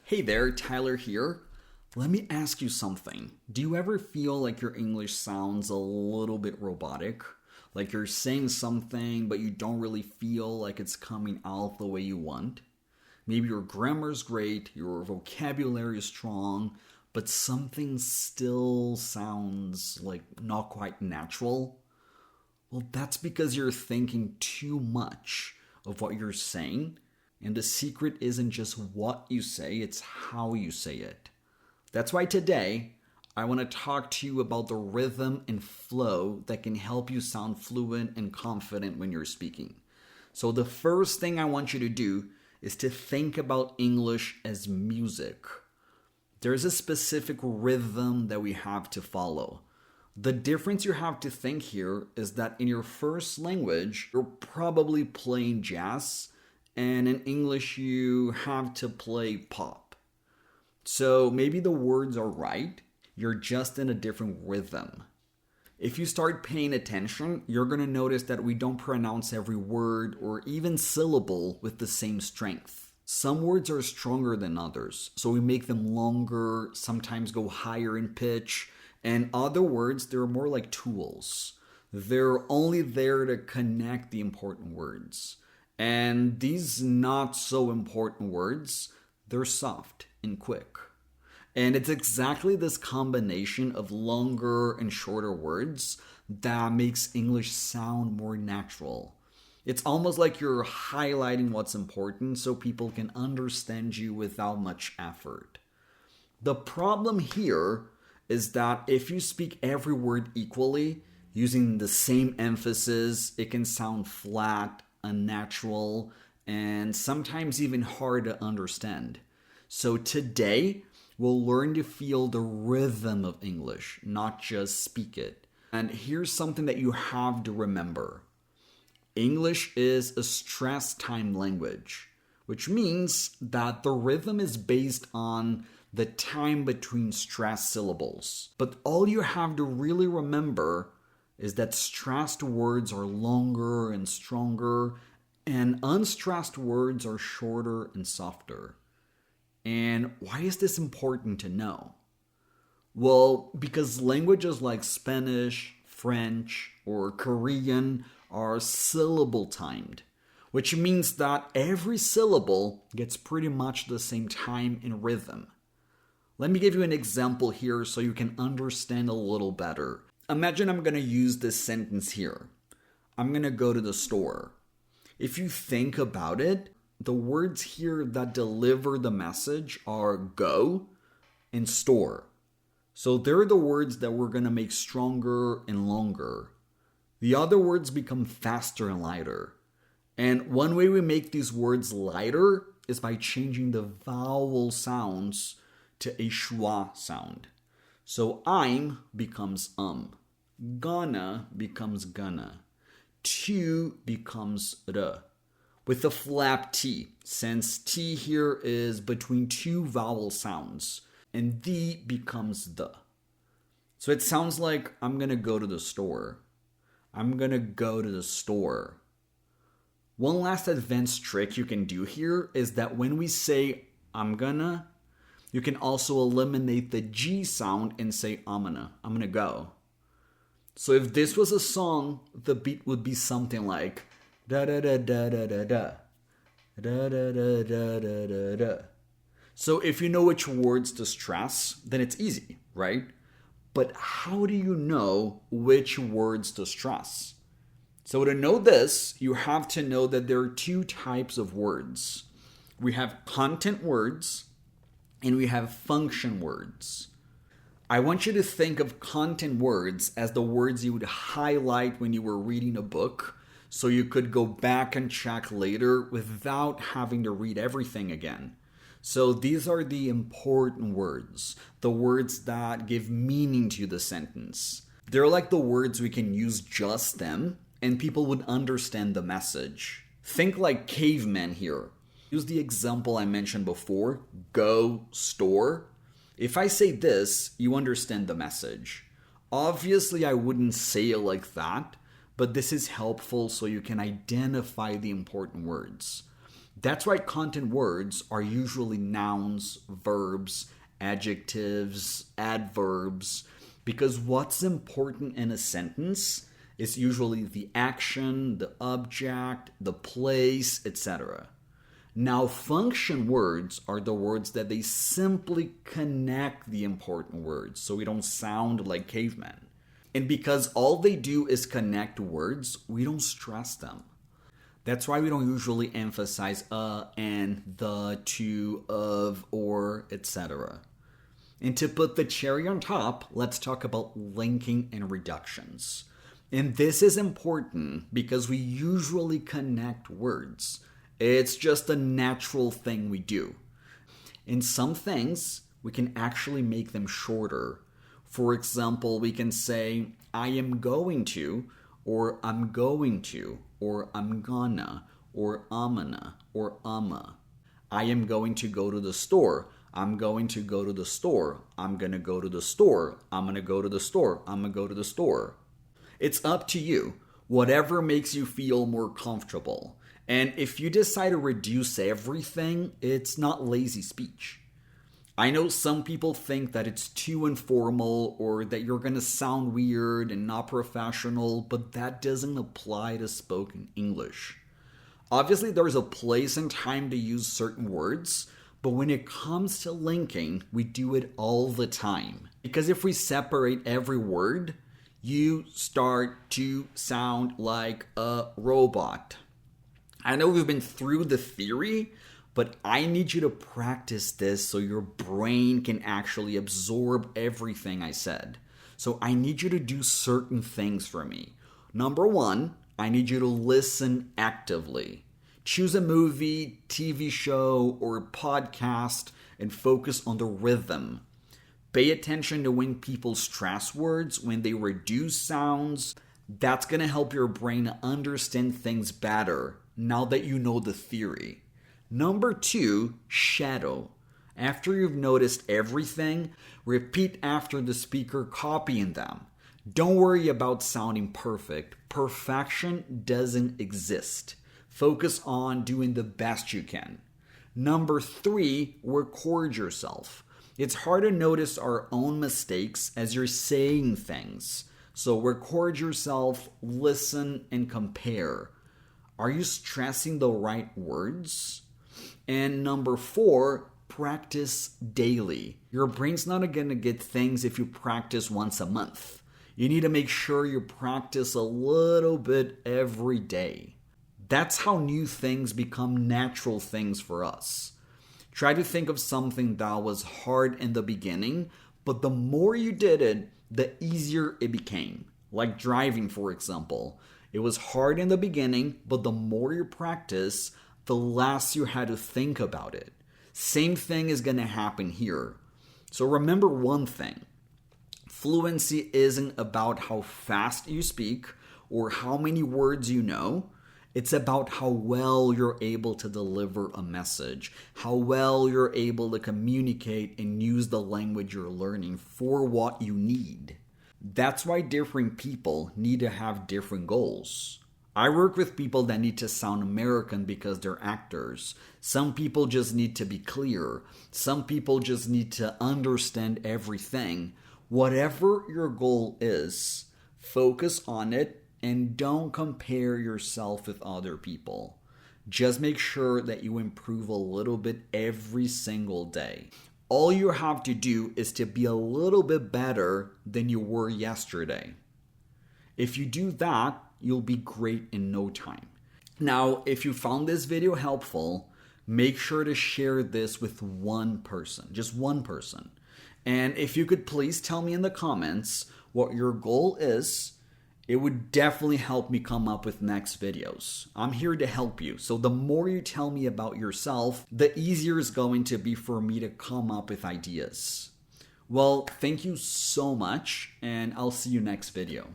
Hey there, Tyler here. Let me ask you something. Do you ever feel like your English sounds a little bit robotic? Like you're saying something, but you don't really feel like it's coming out the way you want? Maybe your grammar's great, your vocabulary is strong, but something still sounds like not quite natural? Well, that's because you're thinking too much of what you're saying. And the secret isn't just what you say, it's how you say it. That's why today, I want to talk to you about the rhythm and flow that can help you sound fluent and confident when you're speaking. So, the first thing I want you to do is to think about English as music. There's a specific rhythm that we have to follow. The difference you have to think here is that in your first language, you're probably playing jazz, and in English, you have to play pop. So maybe the words are right, you're just in a different rhythm. If you start paying attention, you're going to notice that we don't pronounce every word or even syllable with the same strength. Some words are stronger than others, so we make them longer, sometimes go higher in pitch, and other words, they're more like tools. They're only there to connect the important words. And these not so important words, they're soft and quick. And it's exactly this combination of longer and shorter words that makes English sound more natural. It's almost like you're highlighting what's important so people can understand you without much effort. The problem here is that if you speak every word equally, using the same emphasis, it can sound flat, unnatural, and sometimes even hard to understand. So today, we'll learn to feel the rhythm of English, not just speak it. And here's something that you have to remember. English is a stress time language, which means that the rhythm is based on the time between stressed syllables. But all you have to really remember is that stressed words are longer and stronger, and unstressed words are shorter and softer. And why is this important to know? Well, because languages like Spanish, French, or Korean are syllable timed, which means that every syllable gets pretty much the same time and rhythm. Let me give you an example here so you can understand a little better. Imagine I'm going to use this sentence here. I'm going to go to the store. If you think about it, the words here that deliver the message are go and store. So they're the words that we're going to make stronger and longer. The other words become faster and lighter. And one way we make these words lighter is by changing the vowel sounds to a schwa sound. So I'm becomes gonna becomes gonna, to becomes r, with a flap T, since T here is between two vowel sounds, and the becomes the. So it sounds like I'm gonna go to the store. I'm gonna go to the store. One last advanced trick you can do here is that when we say I'm gonna, you can also eliminate the G sound and say I'm gonna go. So if this was a song, the beat would be something like da da da da da da da da da da da da da da. So if you know which words to stress, then it's easy, right? But how do you know which words to stress? So to know this, you have to know that there are two types of words. We have content words and we have function words. I want you to think of content words as the words you would highlight when you were reading a book so you could go back and check later without having to read everything again. So these are the important words, the words that give meaning to the sentence. They're like the words we can use just them and people would understand the message. Think like cavemen here. Use the example I mentioned before, go, store. If I say this, you understand the message. Obviously, I wouldn't say it like that, but this is helpful so you can identify the important words. That's why content words are usually nouns, verbs, adjectives, adverbs, because what's important in a sentence is usually the action, the object, the place, etc. Now, function words are the words that they simply connect the important words so we don't sound like cavemen. And because all they do is connect words, we don't stress them. That's why we don't usually emphasize and, the, to, of, or, etc. And to put the cherry on top, let's talk about linking and reductions. And this is important because we usually connect words. It's just a natural thing we do. In some things, we can actually make them shorter. For example, we can say, I am going to, or I'm going to, or I'm gonna, or amana, or ama. I am going to go to the store. I'm going to go to the store. I'm gonna go to the store. I'm gonna go to the store. I'm gonna go to the store. It's up to you. Whatever makes you feel more comfortable. And if you decide to reduce everything, it's not lazy speech. I know some people think that it's too informal or that you're going to sound weird and not professional, but that doesn't apply to spoken English. Obviously, there's a place and time to use certain words, but when it comes to linking, we do it all the time. Because if we separate every word, you start to sound like a robot. I know we've been through the theory, but I need you to practice this so your brain can actually absorb everything I said. So I need you to do certain things for me. Number one, I need you to listen actively. Choose a movie, TV show, or podcast and focus on the rhythm. Pay attention to when people stress words, when they reduce sounds. That's going to help your brain understand things better now that you know the theory. Number two, shadow. After you've noticed everything, repeat after the speaker, copying them. Don't worry about sounding perfect. Perfection doesn't exist. Focus on doing the best you can. Number three, record yourself. It's hard to notice our own mistakes as you're saying things. So record yourself, listen, and compare. Are you stressing the right words? And number four, practice daily. Your brain's not going to get things if you practice once a month. You need to make sure you practice a little bit every day. That's how new things become natural things for us. Try to think of something that was hard in the beginning, but the more you did it, the easier it became. Like driving, for example. It was hard in the beginning, but the more you practice, the less you had to think about it. Same thing is going to happen here. So remember one thing. Fluency isn't about how fast you speak or how many words you know. It's about how well you're able to deliver a message, how well you're able to communicate and use the language you're learning for what you need. That's why different people need to have different goals. I work with people that need to sound American because they're actors. Some people just need to be clear. Some people just need to understand everything. Whatever your goal is, focus on it and don't compare yourself with other people. Just make sure that you improve a little bit every single day. All you have to do is to be a little bit better than you were yesterday. If you do that, you'll be great in no time. Now, if you found this video helpful, make sure to share this with one person, just one person. And if you could please tell me in the comments what your goal is, it would definitely help me come up with next videos. I'm here to help you. So the more you tell me about yourself, the easier it's going to be for me to come up with ideas. Well, thank you so much, and I'll see you next video.